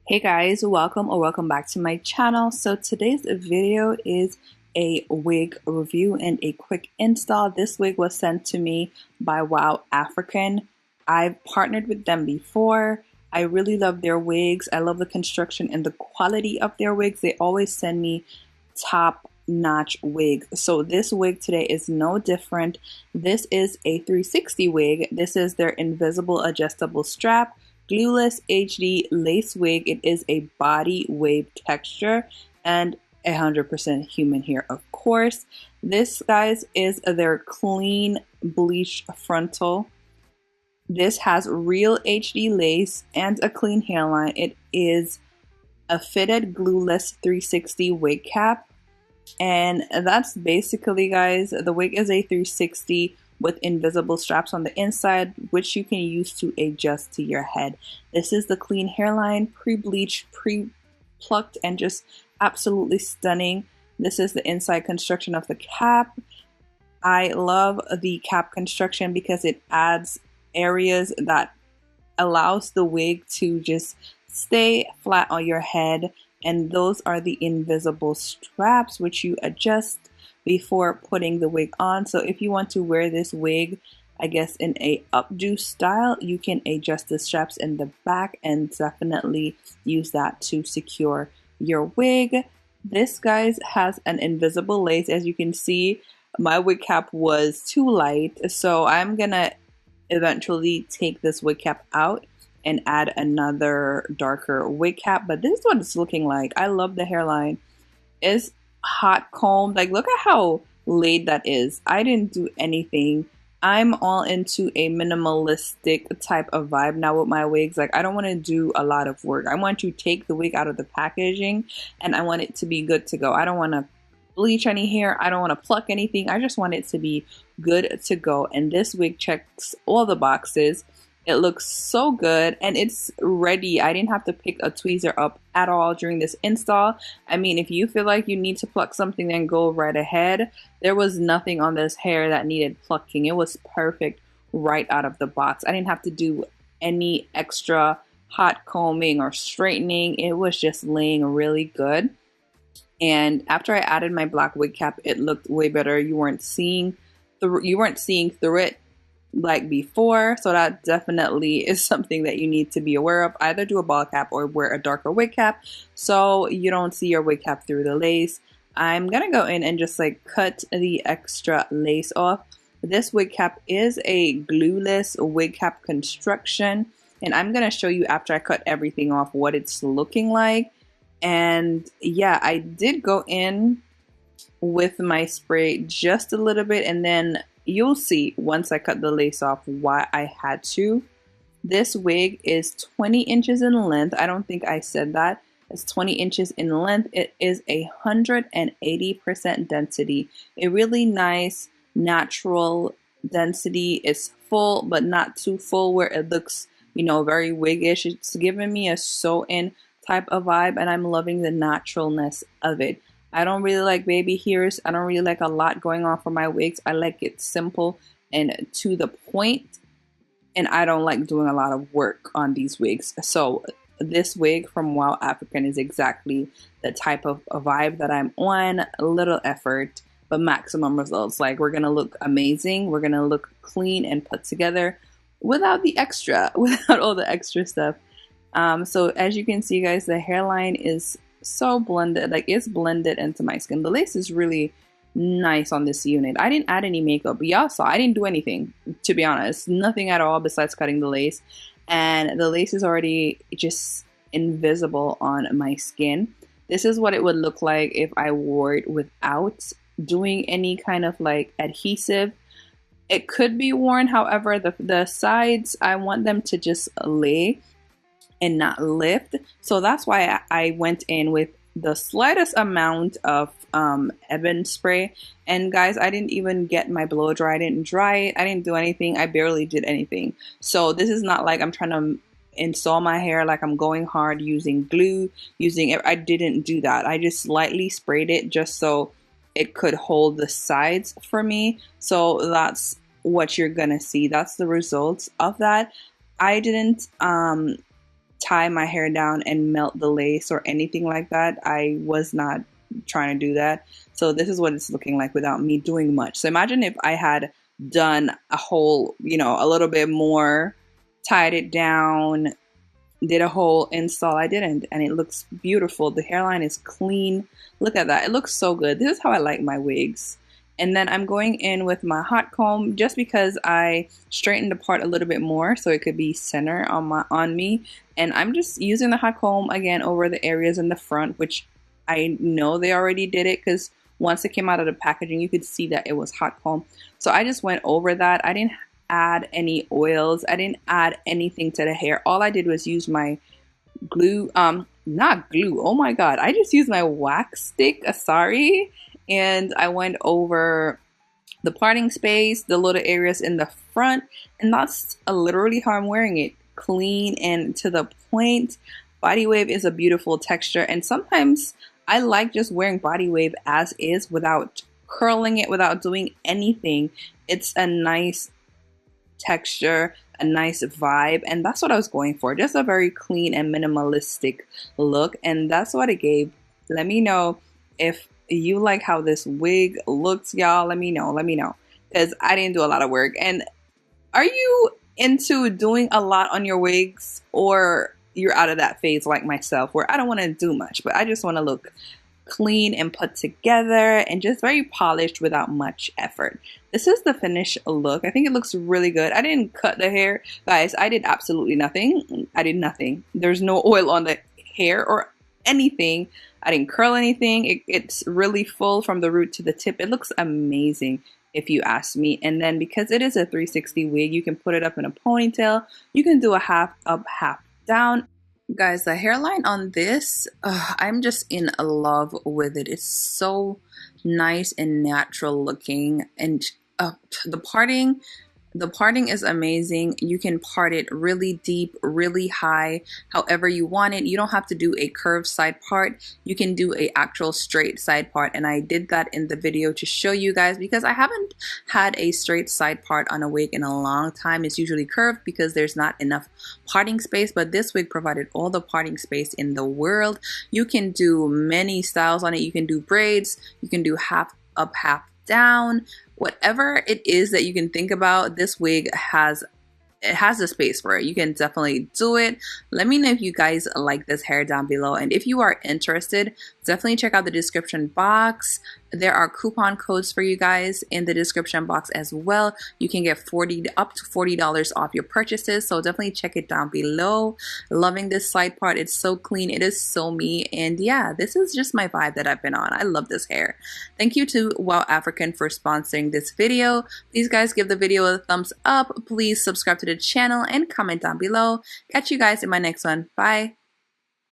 Hey guys, welcome or welcome back to my channel. So today's video is a wig review and a quick install. This wig was sent to me by WowAfrican. I've partnered with them before. I really love their wigs. I love the construction and the quality of their wigs. They always send me top-notch wigs. So this wig today is no different. This is a 360 wig. This is their invisible adjustable strap Glueless HD lace wig. It is a body wave texture and 100% human hair, of course. This, guys, is their clean bleached frontal. This has real HD lace and a clean hairline. It is a fitted glueless 360 wig cap. And that's basically, guys, the wig is a 360 with invisible straps on the inside, which you can use to adjust to your head. This is the clean hairline, pre-bleached, pre-plucked, and just absolutely stunning. This is the inside construction of the cap. I love the cap construction because it adds areas that allows the wig to just stay flat on your head. And those are the invisible straps, which you adjust before putting the wig on. So if you want to wear this wig, I guess in a updo style, you can adjust the straps in the back and definitely use that to secure your wig. This, guys, has an invisible lace. As you can see, my wig cap was too light, so I'm gonna eventually take this wig cap out and add another darker wig cap. But this is what it's looking like. I love the hairline. It's hot combed. Like, look at how laid that is. I didn't do anything. I'm all into a minimalistic type of vibe now with my wigs. Like, I don't want to do a lot of work. I want to take the wig out of the packaging and I want it to be good to go. I don't want to bleach any hair. I don't want to pluck anything. I just want it to be good to go. And this wig checks all the boxes. It looks so good and it's ready. I didn't have to pick a tweezer up at all during this install. I mean, if you feel like you need to pluck something, then go right ahead. There was nothing on this hair that needed plucking. It was perfect right out of the box. I didn't have to do any extra hot combing or straightening. It was just laying really good. And after I added my black wig cap, it looked way better. You weren't seeing through it like before, so that definitely is something that you need to be aware of. Either do a ball cap or wear a darker wig cap so you don't see your wig cap through the lace. I'm gonna go in and just like cut the extra lace off. This wig cap is a glueless wig cap construction, and I'm gonna show you after I cut everything off what it's looking like. And yeah, I did go in with my spray just a little bit, and then you'll see once I cut the lace off why I had to. This wig is 20 inches in length. I don't think I said that. It's 20 inches in length. It is 180% density. A really nice natural density. It's full but not too full where it looks, you know, very wiggish. It's giving me a sew-in type of vibe and I'm loving the naturalness of it. I don't really like baby hairs. I don't really like a lot going on for my wigs. I like it simple and to the point, and I don't like doing a lot of work on these wigs. So this wig from WowAfrican is exactly the type of a vibe that I'm on. A little effort, but maximum results. Like, we're gonna look amazing. We're gonna look clean and put together without the extra, without all the extra stuff. So as you can see, guys, the hairline is so blended, like it's blended into my skin. The lace is really nice on this unit. I didn't add any makeup, but y'all saw I didn't do anything, to be honest. Nothing at all besides cutting the lace, and the lace is already just invisible on my skin. This is what it would look like if I wore it without doing any kind of like adhesive. It could be worn, however, the sides, I want them to just lay and not lift, so that's why I went in with the slightest amount of Ebin spray. And guys, I didn't even get my blow dry. I didn't dry it. I didn't do anything. I barely did anything. So this is not like I'm trying to install my hair like I'm going hard using glue, using it. I didn't do that. I just lightly sprayed it just so it could hold the sides for me. So that's what you're gonna see. That's the results of that. I didn't tie my hair down and melt the lace or anything like that. I was not trying to do that. So this is what it's looking like without me doing much. So imagine if I had done a whole, you know, a little bit more, tied it down, did a whole install. I didn't, and it looks beautiful. The hairline is clean. Look at that. It looks so good. This is how I like my wigs. And then I'm going in with my hot comb just because I straightened the part a little bit more so it could be center on me. And I'm just using the hot comb again over the areas in the front, which I know they already did it because once it came out of the packaging, you could see that it was hot comb. So I just went over that. I didn't add any oils. I didn't add anything to the hair. All I did was use my glue, not glue. Oh my God. I just used my wax stick, sorry. And I went over the parting space, the little areas in the front, and that's literally how I'm wearing it. Clean and to the point. Body wave is a beautiful texture, and sometimes I like just wearing body wave as is without curling it, without doing anything. It's a nice texture, a nice vibe, and that's what I was going for. Just a very clean and minimalistic look, and that's what it gave. Let me know if you like how this wig looks, y'all. Let me know, because I didn't do a lot of work. And are you into doing a lot on your wigs, or you're out of that phase like myself where I don't want to do much, but I just want to look clean and put together and just very polished without much effort? This is the finished look. I think it looks really good. I didn't cut the hair, guys. I did absolutely nothing. I did nothing. There's no oil on the hair or anything. I didn't curl anything. It's really full from the root to the tip. It looks amazing if you ask me. And then because it is a 360 wig, you can put it up in a ponytail. You can do a half up, half down. Guys, the hairline on this, I'm just in love with it. It's so nice and natural looking, and the parting is amazing. You can part it really deep, really high, however you want it. You don't have to do a curved side part. You can do a actual straight side part, and I did that in the video to show you guys because I haven't had a straight side part on a wig in a long time. It's usually curved because there's not enough parting space, but this wig provided all the parting space in the world. You can do many styles on it. You can do braids, you can do half up, half down. Whatever it is that you can think about, this wig has the space for it. You can definitely do it. Let me know if you guys like this hair down below, and if you are interested, definitely check out the description box. There are coupon codes for you guys in the description box as well. You can get up to $40 off your purchases, so definitely check it down below. Loving this side part. It's so clean. It is so me, and yeah, this is just my vibe that I've been on. I love this hair. Thank you to WowAfrican for sponsoring this video. Please guys, give the video a thumbs up. Please subscribe to the channel and comment down below. Catch you guys in my next one. Bye.